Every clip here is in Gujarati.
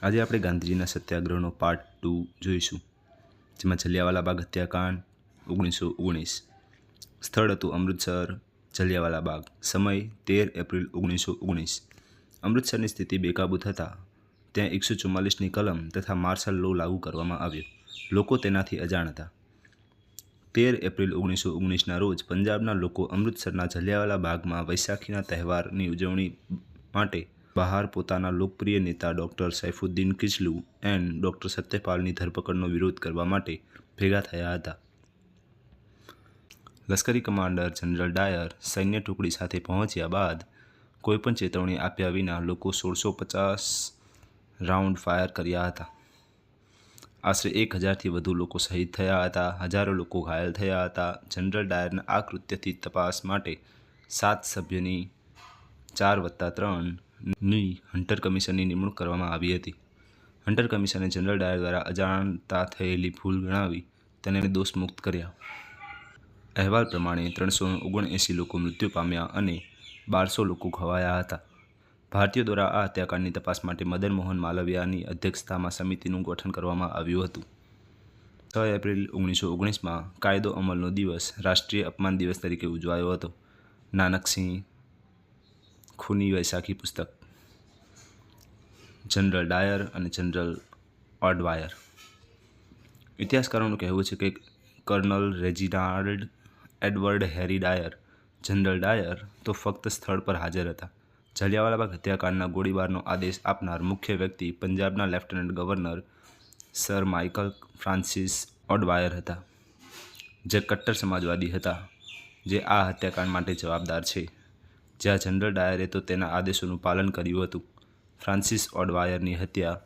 આજે આપણે ગાંધીજીના સત્યાગ્રહનો પાર્ટ 2 જોઈશું, જેમાં જલિયાવાલા બાગ હત્યાકાંડ 1919. સ્થળ હતું અમૃતસર. જલિયાવાલા બાગ. સમય 13 એપ્રિલ 1919. અમૃતસરની સ્થિતિ બેકાબૂ થતાં ત્યાં 144ની કલમ તથા માર્શલ લો લાગુ કરવામાં આવ્યો. લોકો તેનાથી અજાણ હતા. 13 એપ્રિલ 1919ના રોજ પંજાબના લોકો અમૃતસરના જલિયાવાલા બાગમાં વૈશાખીના તહેવારની ઉજવણી માટે બહાર પોતાના લોકપ્રિય નેતા ડૉક્ટર સૈફુદ્દીન કિચલુ એન્ડ ડૉક્ટર સત્યપાલની ધરપકડનો વિરોધ કરવા માટે ભેગા થયા હતા. લશ્કરી કમાન્ડર જનરલ ડાયર સૈન્ય ટુકડી સાથે પહોંચ્યા બાદ કોઈપણ ચેતવણી આપ્યા વિના લોકો 1650 રાઉન્ડ ફાયર કર્યા હતા. આશરે 1000થી વધુ લોકો શહીદ થયા હતા. હજારો લોકો ઘાયલ થયા હતા. જનરલ ડાયરના આ કૃત્યથી તપાસ માટે 7 સભ્યોની 4+3 ની હન્ટર કમિશનની નિમણૂક કરવામાં આવી હતી. હન્ટર કમિશને જનરલ ડાયર દ્વારા અજાણતા થયેલી ભૂલ ગણાવી તેને દોષમુક્ત કર્યા. અહેવાલ પ્રમાણે 379 લોકો મૃત્યુ પામ્યા અને 1200 લોકો ઘવાયા હતા. ભારતીયો દ્વારા આ હત્યાકાંડની તપાસ માટે મદન મોહન માલવિયાની અધ્યક્ષતામાં સમિતિનું ગઠન કરવામાં આવ્યું હતું. 6 એપ્રિલ 1919માં કાયદો અમલનો દિવસ રાષ્ટ્રીય અપમાન દિવસ તરીકે ઉજવાયો હતો. નાનકસિંહ ખૂની વૈશાખી પુસ્તક. જનરલ ડાયર અને જનરલ ઓડવાયર. ઇતિહાસકારોનું કહેવું છે કે કર્નલ રેજિનાલ્ડ એડવર્ડ હેરી ડાયર, જનરલ ડાયર તો ફક્ત સ્થળ પર હાજર હતા. જલિયાવાલા બાગ હત્યાકાંડના ગોળીબારનો આદેશ આપનાર મુખ્ય વ્યક્તિ પંજાબના lieutenant governor sir Michael Francis O'Dwyer હતા, જે કટ્ટર સમાજવાદી હતા, જે આ હત્યાકાંડ માટે જવાબદાર છે. જ્યાં જનરલ ડાયરે તો તેના આદેશોનું પાલન કર્યું હતું. ફ્રાન્સિસ ઓડવાયરની હત્યા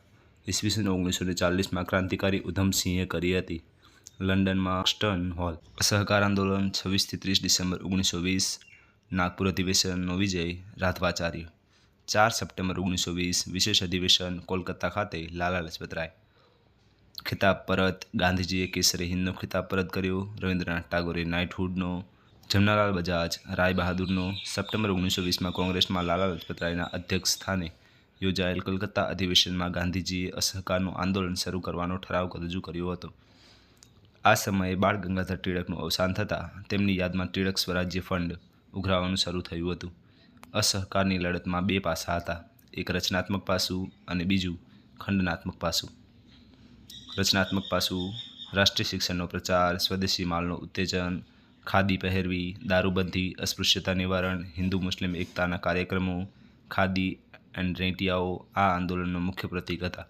ઈસવીસન 1940માં ક્રાંતિકારી ઉધમસિંહે કરી હતી. લંડનમાં સ્ટર્ન હોલ. અસહકાર આંદોલન 26થી 30 ડિસેમ્બર 1920. નાગપુર અધિવેશનનો વિજય. રાઘવાચાર્ય. 4 સપ્ટેમ્બર 1920 વિશેષ અધિવેશન કોલકાતા ખાતે. લાલા લજપતરાય. ખિતાબ પરત. ગાંધીજીએ કેસરે હિંદનો ખિતાબ પરત કર્યો. રવિન્દ્રનાથ ટાગોરે નાઇટહુડનો. જમનાલાલ બજાજ રાય બહાદુરનો. સપ્ટેમ્બર 1920માં કોંગ્રેસમાં લાલા લજપતરાયના અધ્યક્ષ સ્થાને યોજાયેલ કલકત્તા અધિવેશનમાં ગાંધીજીએ અસહકારનું આંદોલન શરૂ કરવાનો ઠરાવ રજૂ કર્યો હતો. આ સમયે બાળ ગંગાધર ટિળકનું અવસાન થતાં તેમની યાદમાં ટિળક સ્વરાજ્ય ફંડ ઉઘરાવવાનું શરૂ થયું હતું. અસહકારની લડતમાં 2 પાસા હતા, એક રચનાત્મક પાસું અને બીજું ખંડનાત્મક પાસું. રચનાત્મક પાસું: રાષ્ટ્રીય શિક્ષણનો પ્રચાર, સ્વદેશી માલનો ઉત્તેજન, ખાદી પહેરવી, દારૂબંધી, અસ્પૃશ્યતા નિવારણ, હિન્દુ મુસ્લિમ એકતાના કાર્યક્રમો. ખાદી એન્ડ રેંટિયાઓ આ આંદોલનનો મુખ્ય પ્રતીક હતા.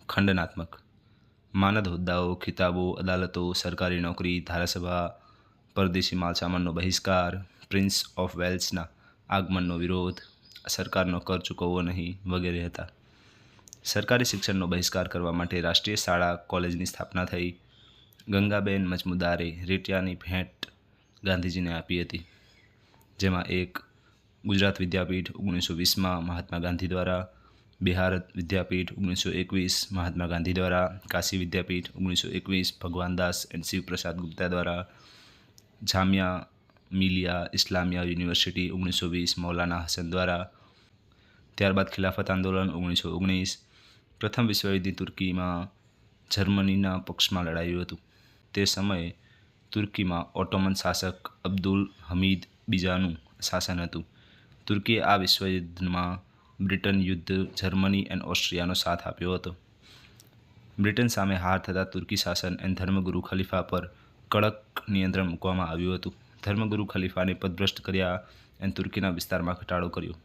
ખંડનાત્મક: માનદ હોદ્દાઓ, ખિતાબો, અદાલતો, સરકારી નોકરી, ધારાસભા, પરદેશી માલસામાનનો બહિષ્કાર, પ્રિન્સ ઓફ વેલ્સના આગમનનો વિરોધ, સરકારનો કર ચૂકવવો નહીં વગેરે હતા. સરકારી શિક્ષણનો બહિષ્કાર કરવા માટે રાષ્ટ્રીય શાળા કોલેજની સ્થાપના થઈ. ગંગાબેન મજમુદારે રેટિયાની ભેટ ગાંધીજીને આપી હતી, જેમાં એક ગુજરાત વિદ્યાપીઠ 1920માં મહાત્મા ગાંધી દ્વારા, બિહાર વિદ્યાપીઠ 1921 મહાત્મા ગાંધી દ્વારા, કાશી વિદ્યાપીઠ 1921 ભગવાનદાસ એન્ડ શિવપ્રસાદ ગુપ્તા દ્વારા, જામિયા મિલિયા ઇસ્લામિયા યુનિવર્સિટી 1920 મૌલાના હસન દ્વારા. ત્યારબાદ ખિલાફત આંદોલન 1919. પ્રથમ વિશ્વયુદ્ધ તુર્કીમાં જર્મનીના પક્ષમાં લડાયું હતું. તે સમયે તુર્કીમાં ઓટોમન શાસક અબ્દુલ હમીદ બીજાનું શાસન હતું. તુર્કીએ આ વિશ્વયુદ્ધમાં બ્રિટન યુદ્ધ જર્મની અને ઓસ્ટ્રિયાનો સાથ આપ્યો હતો. બ્રિટન સામે હાર થતાં તુર્કી શાસન અને ધર્મગુરુ ખલીફા પર કડક નિયંત્રણ મૂકવામાં આવ્યું હતું. ધર્મગુરુ ખલીફાને પદભ્રષ્ટ કર્યા અને તુર્કીના વિસ્તારમાં ઘટાડો કર્યો.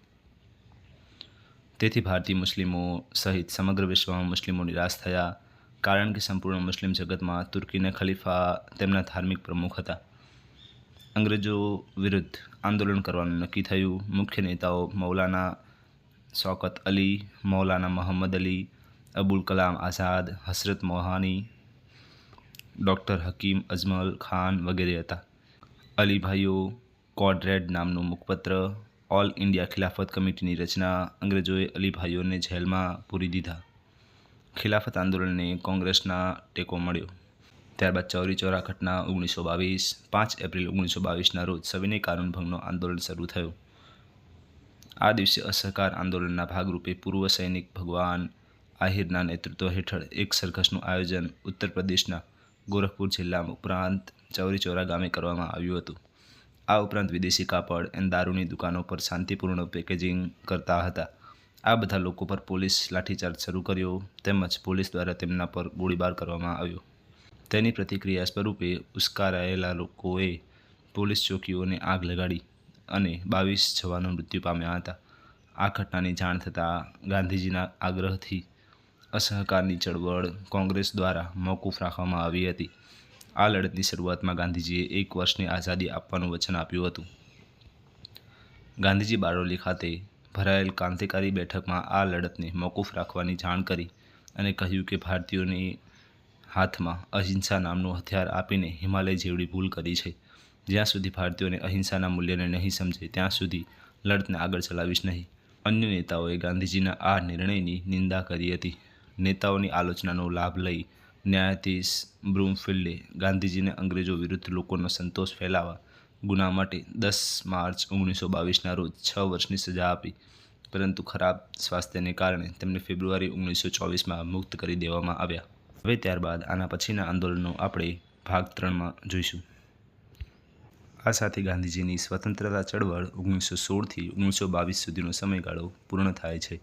તેથી ભારતીય મુસ્લિમો સહિત સમગ્ર વિશ્વમાં મુસ્લિમો નિરાશ થયા, કારણ કે સંપૂર્ણ મુસ્લિમ જગતમાં તુર્કીના ખલીફા તેમના ધાર્મિક પ્રમુખ હતા. અંગ્રેજો વિરુદ્ધ આંદોલન કરવાનું નક્કી થયું. મુખ્ય નેતાઓ મૌલાના શૌકત અલી, મૌલાના મોહમ્મદ અલી, અબુલ કલામ આઝાદ, હસરત મોહાની, ડૉક્ટર હકીમ અજમલ ખાન વગેરે હતા. અલીભાઈઓ કોડ રેડ નામનું મુખપત્ર, ઓલ ઇન્ડિયા ખિલાફત કમિટીની રચના. અંગ્રેજોએ અલીભાઈઓને જેલમાં પૂરી દીધા. ખિલાફત આંદોલનને કોંગ્રેસના ટેકો મળ્યો. ત્યારબાદ ચૌરી ચોરા ઘટના 1922. 5 એપ્રિલ 1922ના રોજ સવિનય કાનૂન ભંગનો આંદોલન શરૂ થયું. આ દિવસે અસહકાર આંદોલનના ભાગરૂપે પૂર્વ સૈનિક ભગવાન આહિરના નેતૃત્વ હેઠળ એક સરઘસનું આયોજન ઉત્તર પ્રદેશના ગોરખપુર જિલ્લા ઉપરાંત ચૌરી ચોરા ગામે કરવામાં આવ્યું હતું. આ ઉપરાંત વિદેશી કાપડ અને દારૂની દુકાનો પર શાંતિપૂર્ણ પેકેજિંગ કરતા હતા. આ બધા લોકો પર પોલીસ લાઠીચાર્જ શરૂ કર્યો તેમજ પોલીસ દ્વારા તેમના પર ગોળીબાર કરવામાં આવ્યો. તેની પ્રતિક્રિયા સ્વરૂપે ઉશ્કેરાયેલા લોકોએ પોલીસ ચોકીઓને આગ લગાડી અને 22 જવાનો મૃત્યુ પામ્યા હતા. આ ઘટનાની જાણ થતાં ગાંધીજીના આગ્રહથી અસહકારની ચળવળ કોંગ્રેસ દ્વારા મોકૂફ રાખવામાં આવી હતી. આ લડતની શરૂઆતમાં ગાંધીજીએ 1 વર્ષની આઝાદી આપવાનું વચન આપ્યું હતું. ગાંધીજી બારડોલી ખાતે ભરાયેલ ક્રાંતિકારી બેઠકમાં આ લડતને મોકૂફ રાખવાની જાણ કરી અને કહ્યું કે ભારતીયોની હાથમાં અહિંસા નામનું હથિયાર આપીને હિમાલય જેવડી ભૂલ કરી છે. જ્યાં સુધી ભારતીયોને અહિંસાના મૂલ્યને નહીં સમજે ત્યાં સુધી લડતને આગળ ચલાવીશ નહીં. અન્ય નેતાઓએ ગાંધીજીના આ નિર્ણયની નિંદા કરી હતી. નેતાઓની આલોચનાનો લાભ લઈ ન્યાયાધીશ બ્રૂમફિલ્ડે ગાંધીજીને અંગ્રેજો વિરુદ્ધ લોકોનો સંતોષ ફેલાવવા ગુના માટે 10 માર્ચ 1922ના રોજ 6 વર્ષની સજા આપી, પરંતુ ખરાબ સ્વાસ્થ્યને કારણે તેમને ફેબ્રુઆરી 1924માં મુક્ત કરી દેવામાં આવ્યા. હવે ત્યારબાદ આના પછીના આંદોલનો આપણે ભાગ 3માં જોઈશું. આ સાથે ગાંધીજીની સ્વતંત્રતા ચળવળ 1916થી 1922 સુધીનો સમયગાળો પૂર્ણ થાય છે.